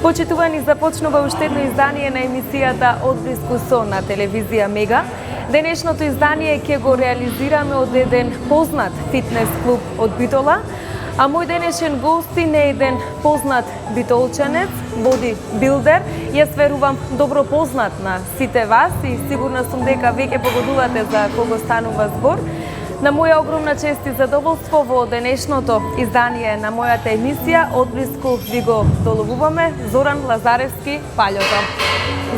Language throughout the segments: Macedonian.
Почитувани, започнува уште едно издание на емисијата Одблиску сон на телевизија Мега. Денешното издание ќе го реализираме од еден познат фитнес клуб од Битола, а мој денешен гостин е еден познат битолчанец, бодибилдер. Јас верувам добро познат на сите вас и сигурна сум дека веќе погодувате за кого станува збор. На моја огромна чест и задоволство во денешното издание на мојата емисија Одблиску ви го доловуваме Зоран Лазаревски Паљото.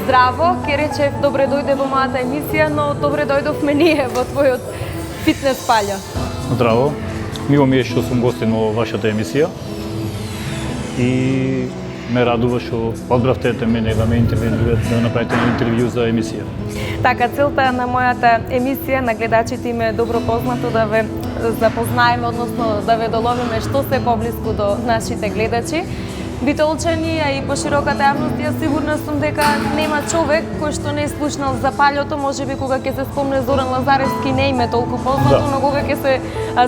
Здраво, ке речев добре дојде во мојата емисија, но добре дојдовме ние во твојот фитнес, Паљо. Здраво, мило ми е што сум гостин во вашата емисија и ме радува што одбравте мене да ме интервјуирате, да направите интервју за емисија. Така, целта на мојата емисија, на гледачите им е добро познато да ве запознаеме, односно да ве доловиме што се поблиску до нашите гледачи. Битолчани, а и пошироката јавност, јас сигурна сум дека нема човек кој што не е слушнал за Паљото. Можеби кога ќе се спомне Зоран Лазаревски не им е толку познато, но кога ќе се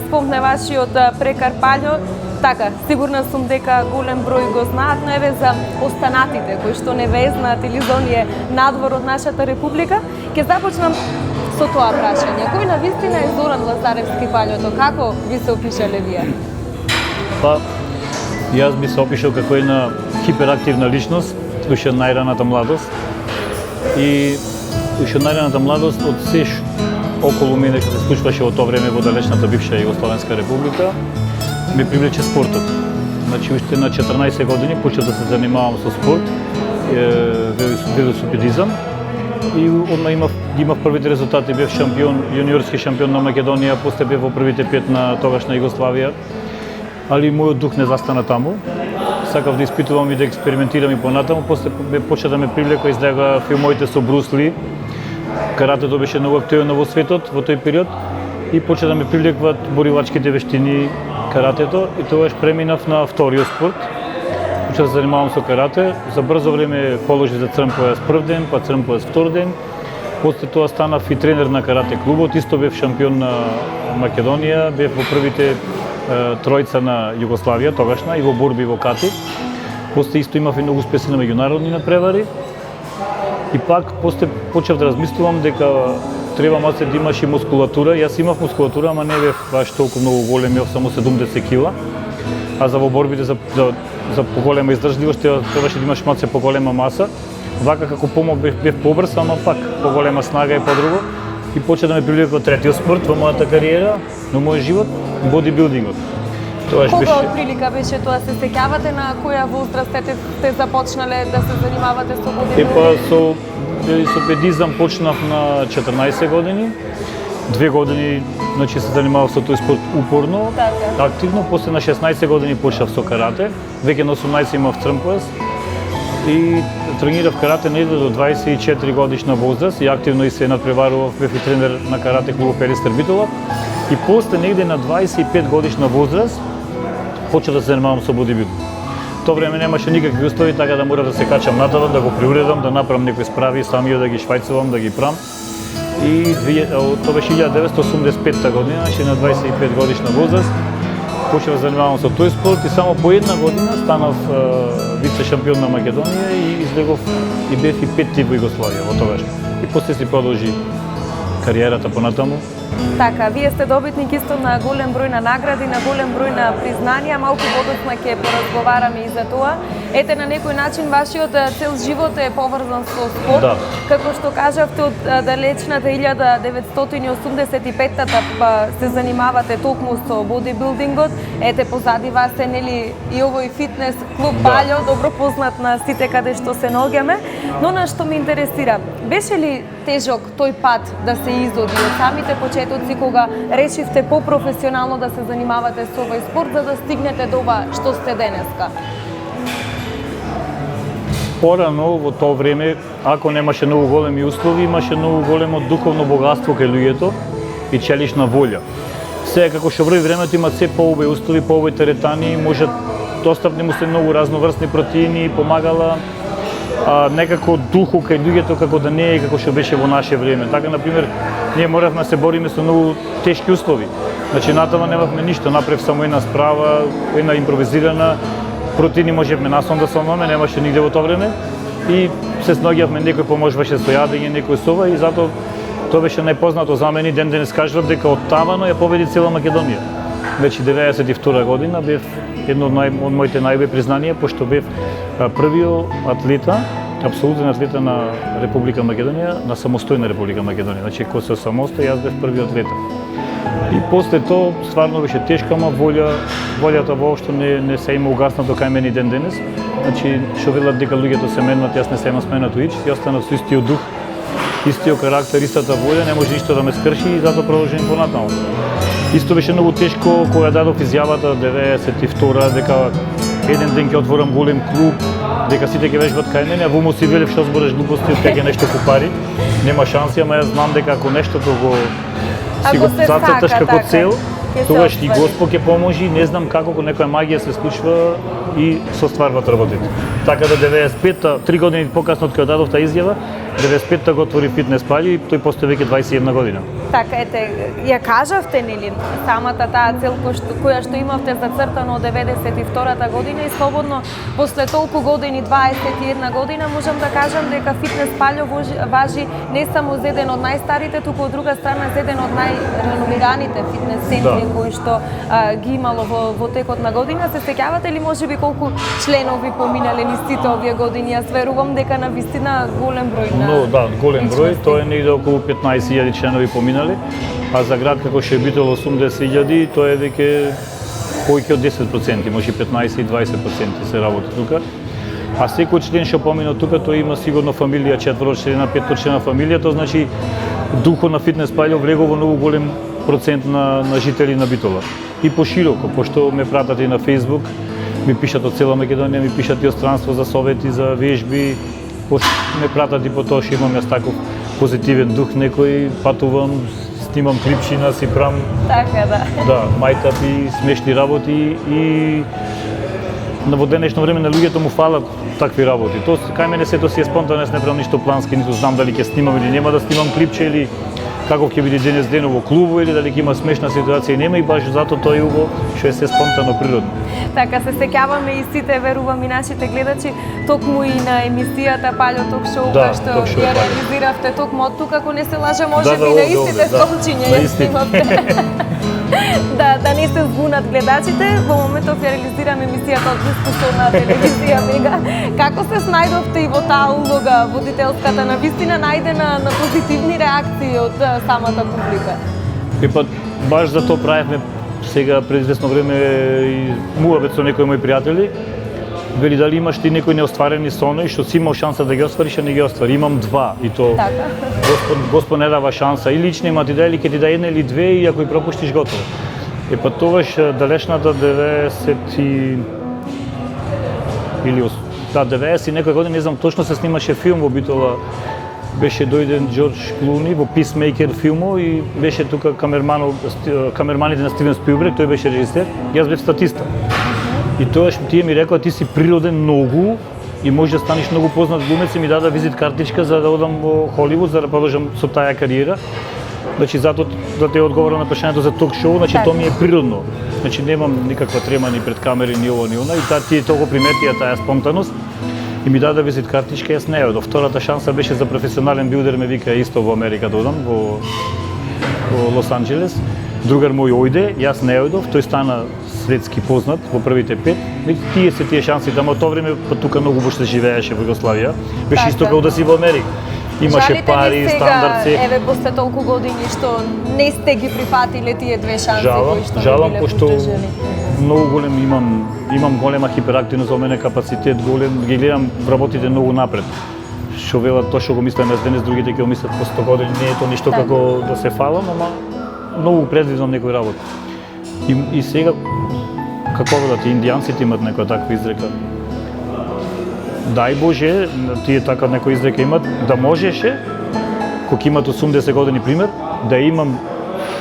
спомне вашиот прекар Паљо, така, сигурна сум дека голем број го знаат, но еве за останатите кои што не ве знаат или за оние надвор од нашата република, ќе започнам со тоа прашање. Кој навистина е Зоран Лазаревски Паљото? Како ви се опишале вие? Па, јас би се опишал како една хиперактивна личност, уште најраната младост. И уште најраната младост од се околу мене што се случваше во тоа време во далечната бивша Југословенска република, ме привлече спортот. Значи, уште на 14 години почнав да се занимавам со спорт, велосипедизам, и одма имав првите резултати, бев шампион, јуниорски шампион на Македонија, после бев во првите 5 на тогашна Југославија, али мојот дух не застана таму. Сакав да испитувам и да експериментирам и понатаму, после почна да ме привлека излега филмовите со Брус Ли. Каратето беше многу актуелно во светот во тој период и почна да ме привлекуваат боривачките вештини, каратето, и тогаш преминав на вториот спорт. Почнав да се занимавам со карате. За брзо време положив за црн појас прв ден, па црн појас втор ден. После тоа станав и тренер на карате клубот, исто бев шампион на Македонија, бев во првите тројца на Југославија тогашна и во борби во кати. После исто имав и многу успеси на меѓународни напревари. И пак после почнав да размислувам дека треба малце да имаш и мускулатура. Јас имав мускулатура, ама не бев баш толку многу голем, имав само 70 кила. А за во борбите за поголема издржливост требаше да имаш малце поголема маса. Вака како бев побрз, ама пак поголема снага и подруго. И почна да ме привлека третиот спорт во мојата кариера, на мојот живот, бодибилдингот. Кога од прилика беше тоа? Се сеќавате на која возраст сте започнале да се занимавате со бодибилдинг? Со велосипедизам почнав на 14 години. 2 години, значи, се занимавав со тој спорт упорно, активно. После на 16 години почнав со карате. Веќе на 18 имав црн појас. И тренирав карате негде до 24 годишна возраст и активно и се надпреварував, бев и тренер на карате клуб Перестер Битола. И после негде на 25 годишна возраст почнав да се занимавам со бодибилдинг. Тоа време немаше никакви услови, така да морав да се качам натаму, да го приуредам, да направам некои справи, самиот да ги швајцувам, да ги прам. И тоа беше 1985 година, значи на 25 годишна возраст, почнав да занимавам со тој спорт и само по една година станав вице шампион на Македонија и излегов и бев и петти во Југославија во тогаш. И после си продолжи кариерата понатаму. Така, вие сте добитник исто на голем број на награди, на голем број на признанија, малку подоцна ќе поразговараме и за тоа. Ете, на некој начин вашиот цел живот е поврзан со спорт. Да. Како што кажавте, од далечната 1985-та се занимавате токму со бодибилдингот. Ете, позади вас е, нели, и овој фитнес клуб Паљо, добро познат на сите каде што се наоѓаме. Но на што ме интересира, беше ли тежок тој пат да се изоди од самите почетоци кога решивте попрофесионално да се занимавате со овој спорт за да стигнете до ова што сте денеска? Порано во тоа време, ако немаше многу големи услови, имаше многу големо духовно богатство кај луѓето и челишна волја. Сега како што врви времето има се поубави услови, поубави теретани, може достапни му се многу разноврстни протеини, помагала некако духу кај луѓето како да не е како што беше во наше време. Така, например, ние моравме да се бориме со многу тешки услови. Значи, натама немавме ништо, направив само една справа, една импровизирана, протеини можевме насам да сонваме, немаше нигде во тоа време и се снаоѓавме, некој поможуваше со јадење, некој со ова и затоа тоа беше најпознато за мене. Ден денес кажувам дека од тавано ја победи цела Македонија. Веќе 92 година бев едно од моите најубави признанија, пошто бев првиот атлета, апсолутен атлета на Република Македонија, на самостојна Република Македонија. Значи, кој се самостој, јас бев првиот атлета. И после тоа стварно беше тешка, ама волјата воопшто не се има угаснато кај мене ден денес. Значи, што велат дека луѓето се менат, јас не се имам сменато ич, јас останав со истиот дух, истиот карактер, истата волја, не може ништо да ме скрши и затоа продолжим понатаму. Исто беше многу тешко кога дадов изјавата 92 дека еден ден ќе отворам голем клуб, дека сите ќе вежбат кај мене, а во си велев што збориш глупости, од ќе нешто купари. Нема шанси, ама јас знам дека ако нештото си го зацрташ како цел, тогаш и Господ ќе поможи, не знам како некоја магија се случува и се стварват работите. Така да 95-та, 3 години покасно од кога дадов таа изјава, 95-та го отвори фитнес Паљо и тој постои веќе 21 година. Така, ете, ја кажавте, нели, самата таа цел која што имавте зацртано од 92-та година и слободно после толку години, 21 година, можам да кажам дека фитнес Паљо важи не само за еден од најстарите, туку од друга страна за еден од најреновираните фитнес центри кои што ги имало во текот на година. Се сеќавате ли можеби колку членови поминале низ сите овие години? Јас верувам дека на вистина голем број на голем број, тоа е негде околу 15.000 членови поминале, а за град како што е Битола 80.000, тоа е веќе повеќе од 10%, може 15 и 20% се работи тука. А секој член што помина тука, тој има сигурно фамилија, 4-члена, 5-члена фамилија, тоа значи духот на фитнес Паљо влегол во многу голем процент на жители на Битола. И пошироко, пошто ме пратат и на Facebook, ми пишат од цела Македонија, ми пишат и од странство за совети, за вежби, ме пратат и по тоа што имам јас таков позитивен дух, некој патувам, снимам клипчина, си прам. Така, да. Да, мајтапи, смешни работи и во денешно време на луѓето му фалат такви работи. Тоа кај мене сето си е спонтано, јас не правам ништо плански, ниту знам дали ќе снимам или нема да снимам клипче или како ќе биде денес дено во клубу или дали ќе има смешна ситуација и нема, и баш затоа тоа е убаво што е се спонтано, природно. Така, се сеќаваме и сите, верувам и нашите гледачи, токму и на емисијата Паљо Ток Шоу, што ја реализиравте токму од тука, ако не се лаже, можеби на истите столчиња ја снимавте. Да не се збунат гледачите, во моментов ја реализираме емисијата од Дискусо на телевизија Мега. Како се снајдовте и во таа улога водителската, на вистина најдена на позитивни реакции од самата публика? Баш за тоа правевме сега пред известно време и муабет со некои мои пријатели. Вели дали имаш ти некои неостварени сонови што си имал шанса да ги оствариш, а не ги оствари. Имам два и то Господ не дава шанса. И лично има ти да или ќе ти да една или две и ако и пропуштиш готово. Тогаш далечната 90 и некоја година, не знам точно, се снимаше филм во Битола. Беше дојден Џорџ Клуни во Peacemaker филмо и беше тука камерманите на Стивен Спилберг, тој беше режисер, јас бев статиста. И тогаш тие ми рекоа ти си природен многу и може да станеш многу познат глумец и ми даде визит картичка за да одам во Холивуд за да продолжам со таа кариера. Значи затоа да те одговорам на прашањето за ток шоу, значи тоа ми е природно. Значи немам никаква трема ни пред камери ни ова ни она и тие толку приметија таа спонтаност. И ми даде визит картичка, јас не одов. Втората шанса беше за професионален билдер, ме вика исто во Америка да одам, во Лос Анџелес. Другар мој ојде, јас не одов, тој стана светски познат во првите 5. Тие се тие шанси, ама од тоа време тука многу се живееше во Југославија. Беше исто како да си во Америка. Имаше пари, стандард се. Еве после толку години што не сте ги прифатиле тие две шанси кои што жалам, пошто многу голем имам голема хиперактивност, во мене капацитет голем, ги гледам работите многу напред. Што велат тоа што го мислам јас денес, другите ќе го мислат по 100 години, не е тоа ништо како да се фалам, ама многу предвидам некои работи. И сега, како велат, индијанците имат некоја таква изрека. Дај Боже, тие така некоја изрека имат, да можеше, кога имат 80 години пример, да имам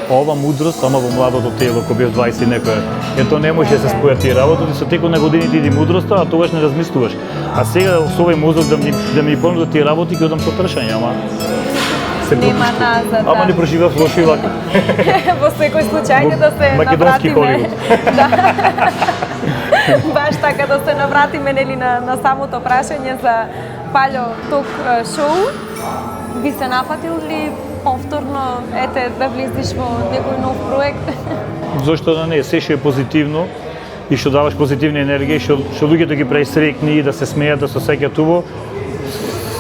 ова мудрост, ама во младото тело, кога бев 20 некоја. Ето не може да се спојат тие работи, со текот на годините иди мудроста, а тогаш не размислуваш. А сега со овој мозок да ми понудат тие работи, ќе одам со прашање, ама нема назад. Ама не проживав лошо и вака. Во секој случај да се македонски навратиме. Холивуд. Баш така да се навратиме нели на самото прашање за Паљо ток шоу. Би се нафатил ли повторно да влезеш во некој нов проект? Зошто да не, се што е позитивно и што даваш позитивна енергија, што луѓето ги прави среќни и да се смеат, да се сеќаат убаво,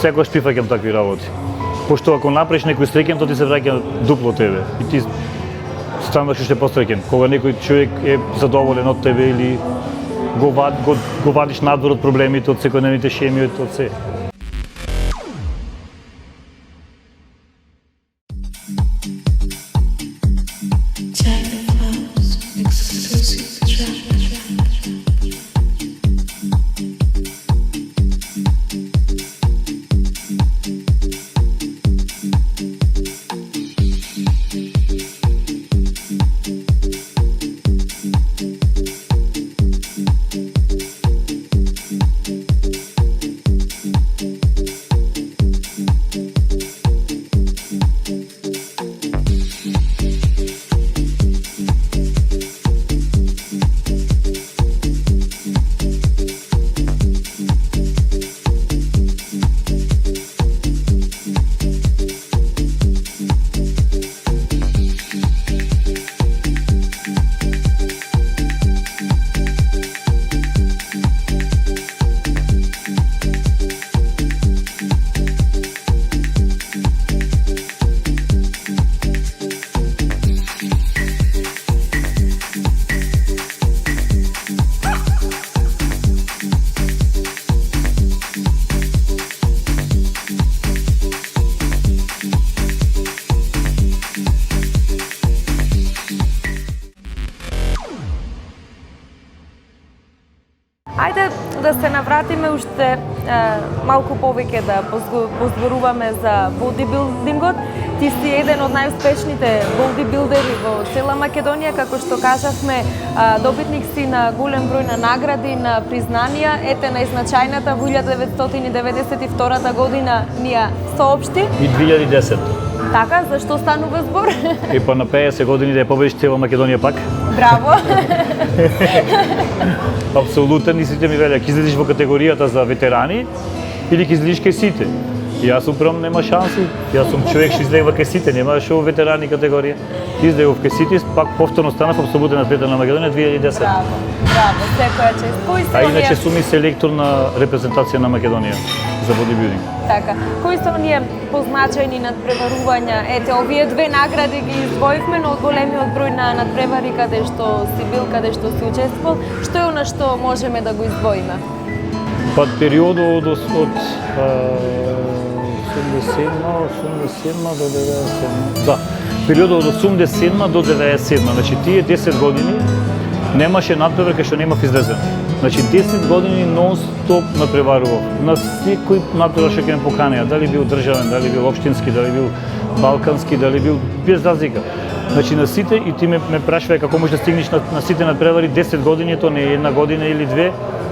секогаш прифаќам такви работи. Пошто ако направиш некој среќен, тоа ти се враќа дупло тебе и ти стануваш уште посреќен. Кога некој човек е задоволен од тебе или го вадиш надвор од проблемите, од секојдневните шеми, од се. Ајде да се навратиме уште малку повеќе да позборуваме за бодибилдингот. Ти си еден од најуспешните бодибилдери во цела Македонија, како што кажавме, добитник си на голем број на награди, на признанија. Ете најзначајната во 1992 година ни ја соопшти. И 2010. Така, зашто станува збор? И па на 50 години да ја победиш цела Македонија пак. Браво! Апсолутен, и сите ми велеа, ќе излезеш во категоријата за ветерани или ќе излезеш кај сите. И јас управам, нема шанси. Јас сум човек што излегува кај сите, нема шо ветерани категорија. Излегував кај сите, пак повторно станав апсолутен атлета на Македонија 2010. Браво, браво, секоја чест. Кои се А иначе оние... сум и селектор на репрезентација на Македонија за бодибилдинг. Така, кои се оние позначајни надпреварувања? Ете, овие две награди ги издвоивме, но од големиот број на надпревари каде што си бил, каде што си учествувал, што е она што можеме да го издвоиме? Па периодот од 87 до 97. Да, периодот од 87 до 97, значи тие 10 години немаше надпревар кај што немав излезен. Значи 10 години нон-стоп надпреварував. На секој надпревар што ќе ме поканеа, дали бил државен, дали бил општински, дали бил балкански, дали бил без разлика. Значи на сите и ти ме прашувај како можеш да стигнеш на сите надпревари 10 години, тоа не е една година или две,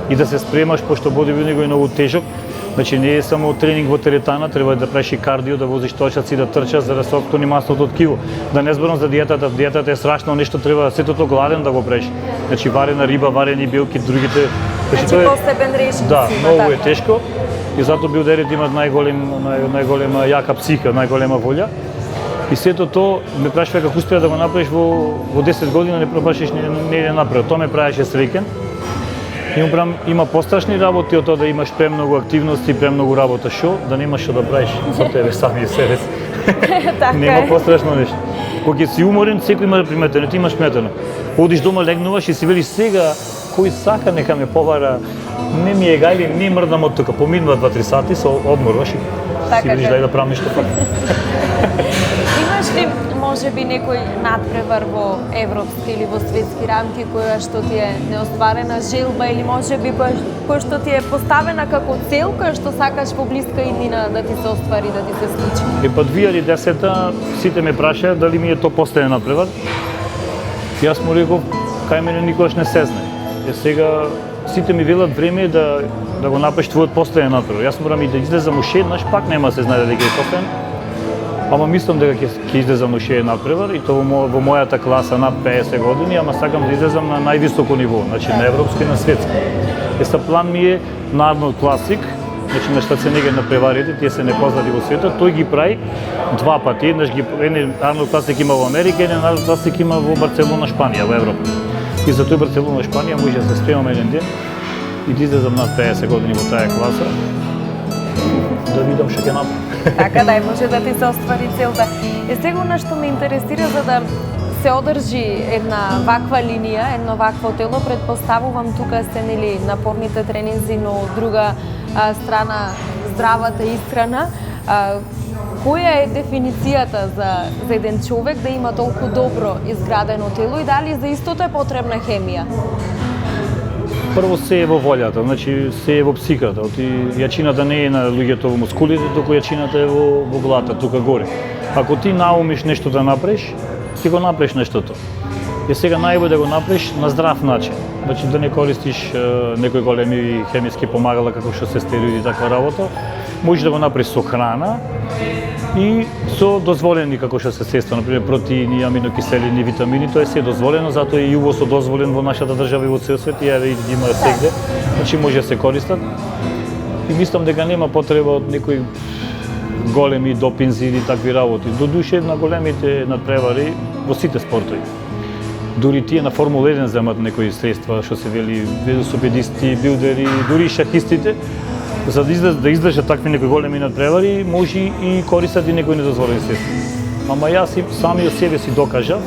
и да се спремаш, пошто бодибилдингот е многу тежок. Значи не е само тренинг во теретана, треба да правиш и кардио, да возиш точаци, да трчаш за да се отклони масото од кило. Да не зборам за диетата, диетата е страшно, нешто треба сето тоа гладен да го правиш. Значи варена риба, варени билки, другите. Значи посебен режим. Да, многу е тешко. И затоа билдерите имаат најголема јака психа, најголема волја. И сето тоа ме прашува како успеа да го направиш во 10 години, не пробашиш не направи. Тоа ме правеше среќен. Има пострашни работи од тоа да имаш премногу активности, премногу работа, шо да немаш што да правиш за тебе сами себе си. Нема пострашно нешто. Кога си уморен, секој има да приметено, ти имаш приметено. Одиш дома, легнуваш и си велиш сега кој сака нека ме повара, не ми е гајли, не мрдам од тука, поминува 2-3 сати, се одморваш и си велиш дај да правам нешто пак. Имаш ли можеби некој надпревар во европски или во светски рамки која што ти е неостварена желба или можеби која што ти е поставена како цел, која што сакаш во блиска иднина да ти се оствари, да ти се случи? И па 2010-та сите ме прашаат дали ми е тоа постојан надпревар. Јас му реков, кај мене никогаш не се знае. Сега сите ми велат време е да го направиш твојот постојан надпревар. Јас морам и да излезам уште еднаш, пак нема се знае дали ќе е постојан. Ама мислам дека ќе излезам уште една превар и тоа во мојата класа над 50 години, ама сакам да излезам на највисоко ниво, значи на европско и на светско. План ми е на Арнолд Класик, значи на Шварценегер на преварите, тие се непознати во светот, тој ги прави два пати, еден Арнолд Класик има во Америка, еден Арнолд Класик има во Барселона, Шпанија, во Европа. И за тој Барселона, Шпанија може да се спремам еден ден и да излезам над 50 години во таа класа, да видам што ќе направам. Така да, може да ти се оствари целта. Сега што ме интересира за да се одржи една ваква линија, едно вакво тело, предпоставувам тука се нели напорните тренинзи, но од друга страна здравата исхрана. Која е дефиницијата за еден човек да има толку добро изградено тело и дали за истото е потребна хемија? Прво се е во волјата, значи се е во психата. Јачината не е на луѓето во мускулите, туку јачината е во главата, тука горе. Ако ти наумиш нешто да направиш, ти го направиш нештото. И сега најбоље да го направиш на здрав начин. Значи да не користиш некои големи хемиски помагала како што се стероиди и таква работа. Можеш да го направиш со храна и со дозволени како што се сества, например протеини, аминокиселини, витамини, тоа е се дозволено, затоа и увозот дозволен во нашата држава и во цел свет, и ги има сегде. Значи може да се користат. И мислам дека нема потреба од некои големи допинзи или такви работи. Додуше на големите надпревари во сите спортови. Дури тие на Формула 1 земат некои средства, што се вели велосипедисти, билдери, дури и шахистите, за да издржат такви некои големи надпревари, може и користат и некои недозволени средства. Ама јас сами од себе си докажав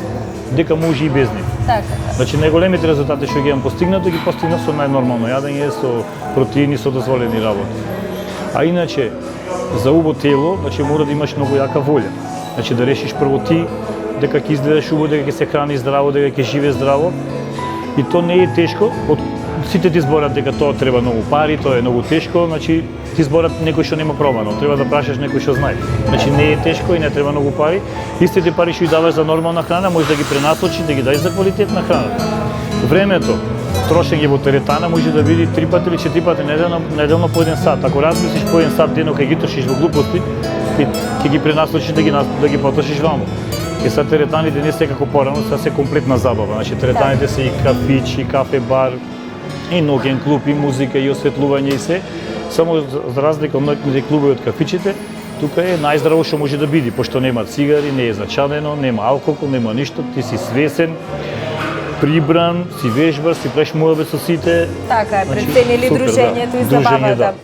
дека може и без нив. Така. Значи најголемите резултати што ги имам постигнато, ги постигнав со најнормално јадење, со протеини, со дозволени работи. А иначе, за убаво тело, значи мора да имаш многу јака волја. Значи да решиш прво ти дека ќе изгледаш убаво, дека ќе се храни здраво, дека ќе живее здраво. И то не е тешко. Сите ти зборат дека тоа треба многу пари, тоа е многу тешко, значи ти зборат некој што нема пробано, треба да прашаш некој што знае. Значи не е тешко и не треба многу пари. Истите пари што ги даваш за нормална храна, може да ги пренасочиш, да ги даеш за квалитетна храна. Времето, трошење во теретана може да биде 3 пати или 4 пати неделно по 1 сат. Ако размислиш по 1 сат дено кај ги трошиш во глупости, ќе ги пренасочиш да ги потрошиш ваму. И са теретаните не се како порано, са се комплетна забава. Значи теретаните се и кафич, и кафе бар, и ноќен клуб, и музика, и осветлување и се. Само за разлика од ноќните клубови од кафичите, тука е најздраво што може да биде, пошто нема цигари, не е зачадено, нема алкохол, нема ништо, ти си свесен, прибран, си вежбар, си правиш муабет со сите. Така е, преценили дружењето и забавата.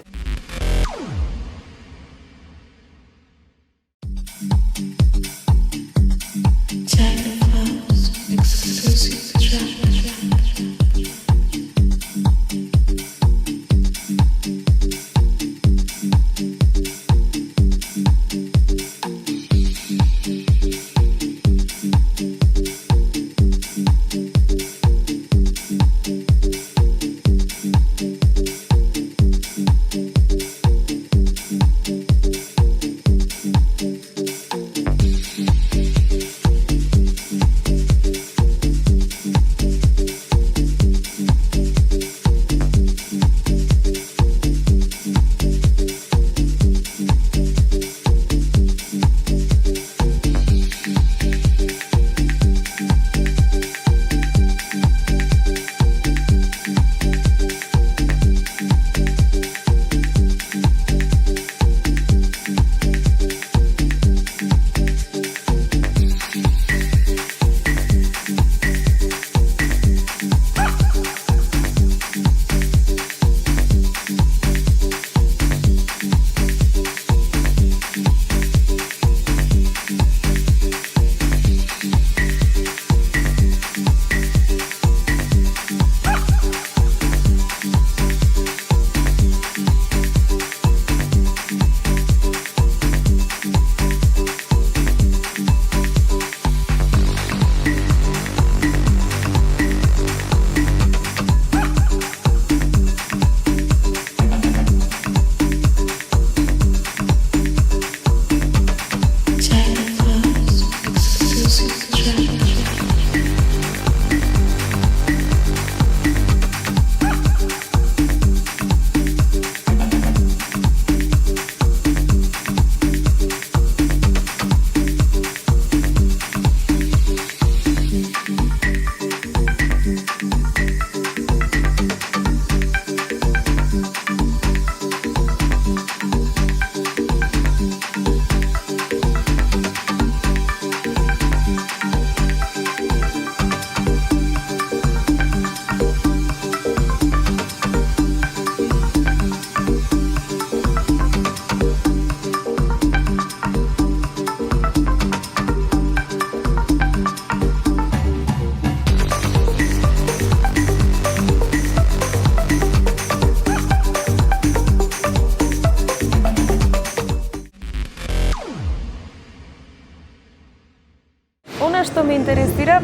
Она што ме интересира,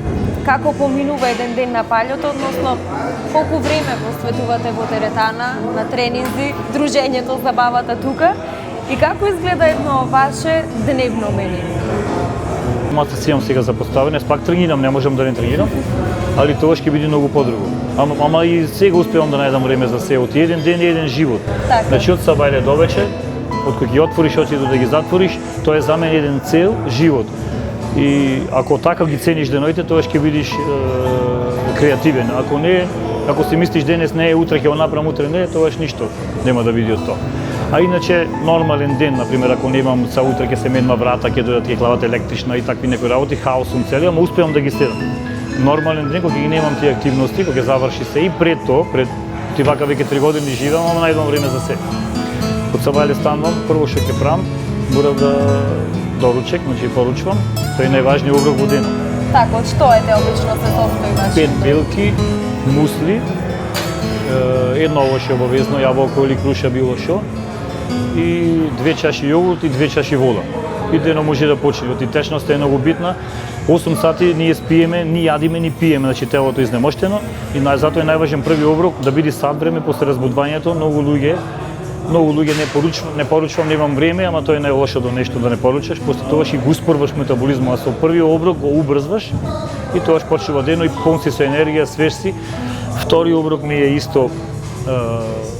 како поминува еден ден на палјото, односно колку време посветувате во теретана, на тренинзи, дружењето, забавата тука и како изгледа едно ваше дневно меню? Малце си имам сега за поставење, пак тренирам, не можам да не тренирам, али тоа ќе биде многу подруго. Ама и сега успевам да најдам време за се, од еден ден и еден живот. Така. Значи од сабајле до вечер, од кој ги отвориш очите да ги затвориш, тоа е за мене еден цел живот. И ако така ги цениш деноите, тоа ќе бидеш креативен. Ако не, ако си мислиш денес не е, утре ќе го направам, утре не, тоа ништо нема да биде од тоа. А иначе нормален ден, например, ако немам за утре ќе се менува врата, ќе дојдат ќе клават електрична и такви некои работи, хаосум цели, ама успевам да ги следам. Нормален ден кога ги немам тие активности, кога ќе заврши се и пред тоа, пред ти вака веќе 3 години живеам, ама најдам време за се. Од сабајле станувам, прво што ќе правам, морам да доручек, значи поручувам, тој е најважниот оброк во денот. Така, од што ете обично се состои ваше? 5 белки, мусли, едно овоше обавезно, јаболко или круша било што, и 2 чаши јогурт и 2 чаши вода. И денот може да почне, оти течноста е многу битна. 8 сати ние спиеме, ни јадиме, ни пиеме, значи телото е изнемоштено и затоа е најважен први оброк да биде сат време после разбудувањето. Многу луѓе не поручувам, немам време, ама тоа е најлошото нешто да не поручаш, после тоа ќе го успорваш метаболизмот, а со првиот оброк го убрзваш и тоа почнува денот и пон си со енергија, свеж си. Втори оброк ми е исто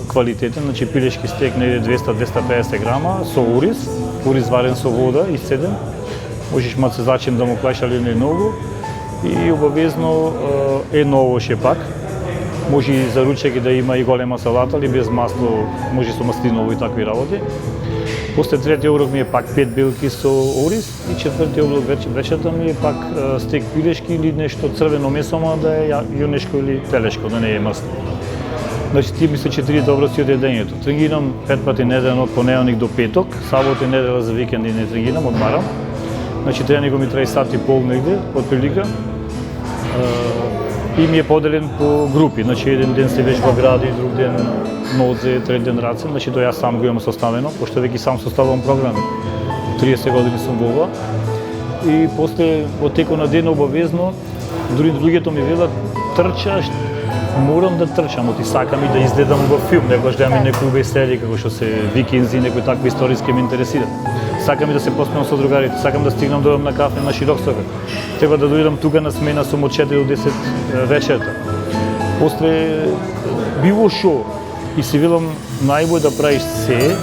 квалитетен, значи пилешки стек на 200-250 грама со ориз варен со вода и седен. Можеш малце зачем да му клаиш, али не многу. И обавезно едно овоше пак. Може и за ручек да има и голема салата, или без масло, може со маслиново и такви работи. После третиот оброк ми е пак 5 белки со ориз и четвртиот оброк вечерта ми е пак стек пилешки или нешто црвено месо, ама да е јунешко или телешко, да не е масло. Значи тие ми се 4 оброци од едењето. Тренирам 5 пати неделно од понеделник до петок, сабота и недела за викенди не тренирам, одмарам. Значи тренингот ми трае сат и пол негде, од прилика. И ми е поделен по групи, значи еден ден се вежба гради, друг ден нозе, трет ден раце, значи тоа јас сам го имам составено, пошто веќе сам составувам програми. 30 години сум во ова. И после од текот на ден обавезно, дури луѓето ми велат трчаш, морам да трчам, оти сакам и да изгледам во филм, некојаш да имам некои весели како што се викинзи, некои такви историски ме интересираат. Сакам и да се поспнам со другарите, сакам да стигнам да на кафе на Широк сокак. Треба да дојдам тука на смена сум од 4 до 10 вечерта. После било шо и си велам најбој да правиш се,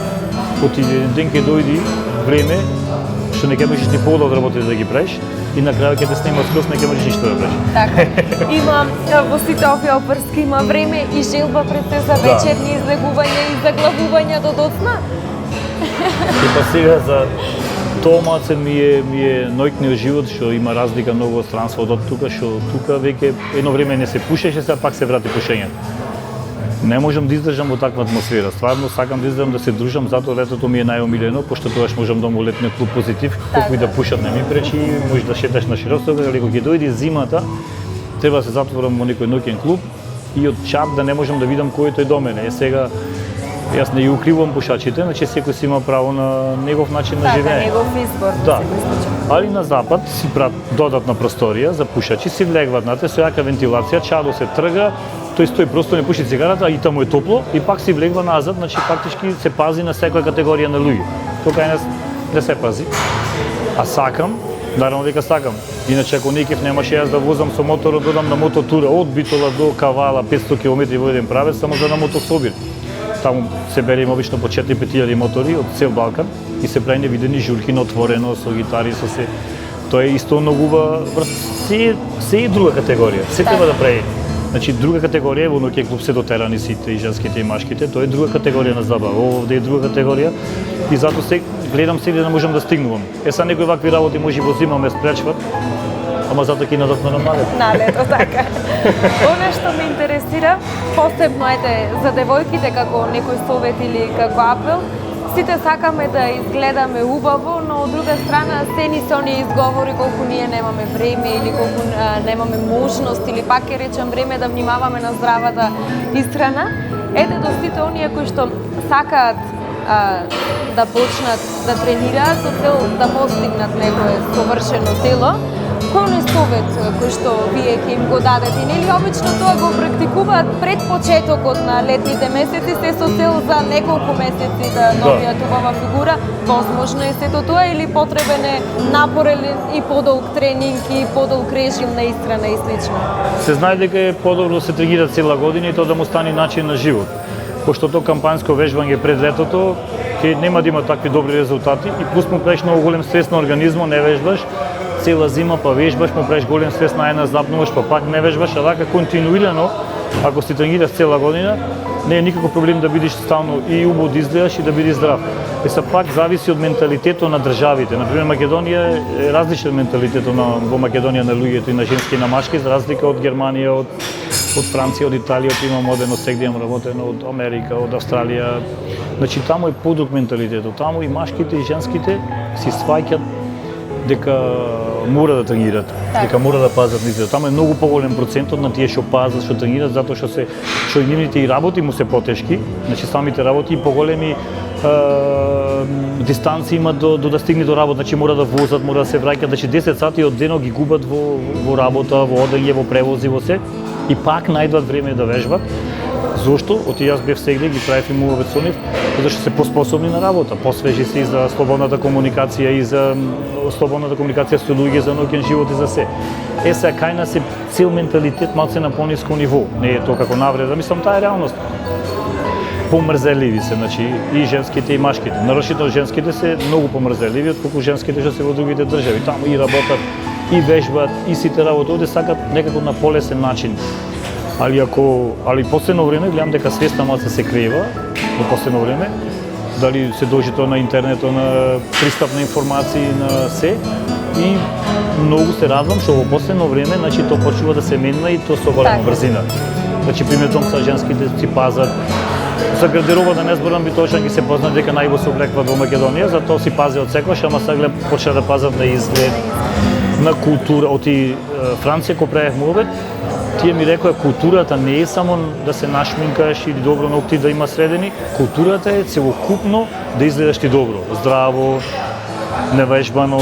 оти еден ден ќе дојди време што не ќе можеш ни пола од работите да ги правиш и на крајот ќе те снима скос, не ќе можеш ништо да правиш. Така. Има во сите овие опрски има време и желба пред те за вечерни излегувања и заглавувања до доцна. И па сега за тоа малце ми е ноќниот живот што има разлика многу од странството од тука, што тука веќе едно време не се пушеше, сега пак се врати пушењето. Не можам да издржам во таква атмосфера. Стварно сакам да издржам да се дружам, затоа летото ми е најомилено, пошто тогаш можам да му летне клуб позитив, колку и да пушат не ми пречи, можеш да шеташ на Широксокак, али кога ќе дојде зимата, треба да се затворам во некој ноќен клуб и од чак да не можам да видам кој е тој до мене. Сега јас не ги укривам пушачите, значи секој си има право на негов начин на живење. Така, негов избор. Да. Али на запад си прават додатна просторија за пушачи, си влегват нате со јака вентилација, чадо се трга, тој стои просто не пуши цигарата, и таму е топло и пак си влегва назад, значи фактички се пази на секоја категорија на луѓе. Тука не се пази. А сакам, наравно дека сакам. Иначе ако некев немаше јас да возам со моторот, додам на мототура од Битола до Кавала 500 км во еден правец само за на мотособир. Таму се берем обично по 4-5 мотори од цел Балкан и се прави невидени журки на отворено со гитари, со се. Тоа е исто многува, се е друга категорија. Се треба да прави. Значи друга категорија во ноќе клуб се дотерани сите и женските и машките, тоа е друга категорија на забава. Овде е друга категорија и затоа се гледам сега да можам да стигнувам. Са некои вакви работи може во зима ме спречват, ама затоа ќе надокна на лето. На лето, така. Она што ме интересира, посебно за девојките како некој совет или како апел, сите сакаме да изгледаме убаво, но од друга страна се ни се оние изговори колку ние немаме време или колку немаме можност или пак ќе речем време да внимаваме на здравата исхрана. Ете до сите оние кои што сакаат да почнат да тренираат со цел да постигнат некое совршено тело, Кој е совет кој што вие ќе им го дадете? Нели обично тоа го практикуваат пред почетокот на летните месеци, се со цел за неколку месеци да добијат убава фигура? Возможно е сето тоа или потребен е напорен и подолг тренинг и подолг режим на исхрана и слично? Се знае дека е подобро да се тренира цела година и тоа да му стане начин на живот. Пошто тоа кампанско вежбање пред летото ќе нема да има такви добри резултати и плюс му правиш многу голем стрес на организмот, не вежбаш цела зима, па вежбаш, му правиш голем стрес на една, запнуваш, па пак не вежбаш, а така континуирано, ако си тренираш цела година, не е никаков проблем да бидеш стално и убаво да изгледаш и да бидеш здрав. Се пак зависи од менталитетот на државите. Например, Македонија е различен менталитетот во Македонија на луѓето и на женски и на машки, за разлика од Германија, од Франција, од Италија, има модерно сегде работено, од Америка, од Австралија. Значи таму е подруг менталитетот. Таму и машките и женските си сваќаат дека мора да тренираат, дека мора да пазат низето. Таму е многу поголем процентот на тие што пазат, што тренираат, затоа што и нивните и работи му се потешки, значи самите работи и поголеми дистанци имат до да стигне до работа, значи мора да возат, мора да се враќаат, значи 10 сати од денот ги губат во работа, во одење, во превози, во се, и пак најдат време да вежбат. Зошто? Оти јас бев сегде, ги правев и мувавет со нив, зашто се поспособни на работа, посвежи се и за слободната комуникација и за слободната комуникација со луѓе, за ноќен живот и за се. Сега кај нас е цел менталитет малце на пониско ниво, не е тоа како навреда, мислам таа е реалност. Помрзеливи се, значи и женските и машките. Нарочито женските се многу помрзеливи отколку женските што се во другите држави. Таму и работат, и вежбат, и сите работи, оде сакат некако на полесен начин. Али последно време гледам дека свеста малце се крева во последно време, дали се дължи тоа на интернетот, на пристап на информации, на се, и многу се радвам што во последно време, значи тоа почнува да се менува и тоа со голема брзина. Значи приметом са женските си пазат. За гардероба да не зборам, би точно ги се познат дека најбо се облекват во Македонија, затоа си пази од секојаш, ама сега почна да пазат на изглед, на култура. Оти Франција кој правев муабет, тие ми рекоа културата не е само да се нашминкаш или добро ногти да има средени, културата е целокупно да изгледаш ти добро, здраво, невежбано,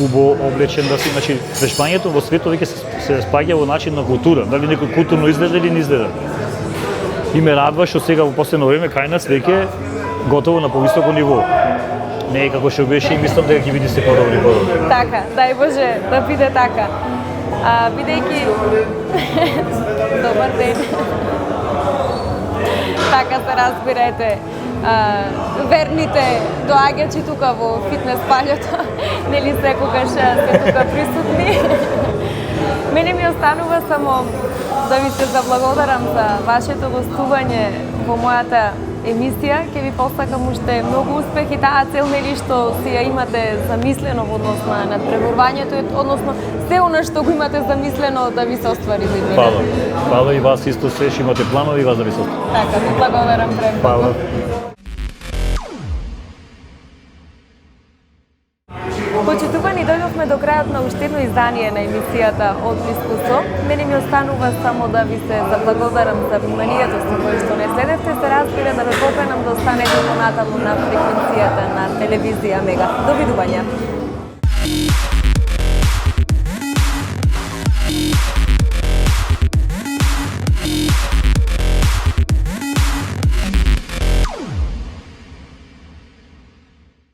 убаво облечен да си, значи вежбањето во светот веќе се спаѓа во начин на култура, дали некој културно изгледа или не изгледа. И ме радва што сега во последно време кај нас веќе готово на повисоко ниво. Не е како што беше и мислам дека ќе биде се подобри. Така, дај Боже да биде така. Бидејќи добар ден. Така се разбирате. Верните доаѓачи тука во фитнес палјото, нели секогаш се тука присутни. Мене ми останува само да ви се заблагодарам за вашето гостување во мојата емисија. Ќе ви посакам уште многу успех и таа цел нели што си ја имате замислено во однос на надпреварувањето, односно се она што го имате замислено да ви се оствари во идените. Фала и вас исто се, што имате планови и вас да ви се оствари. Така, ви благодарам премногу. Фала. Почитувани, дојдовме до крајот на уште едно издание на емисијата Од блиску со. Мене ми останува само да ви се заблагодарам за вниманието со кое што не следевте. Се разбира да ве поканам да останете понатаму на фреквенцијата на телевизија Мега. Довидување.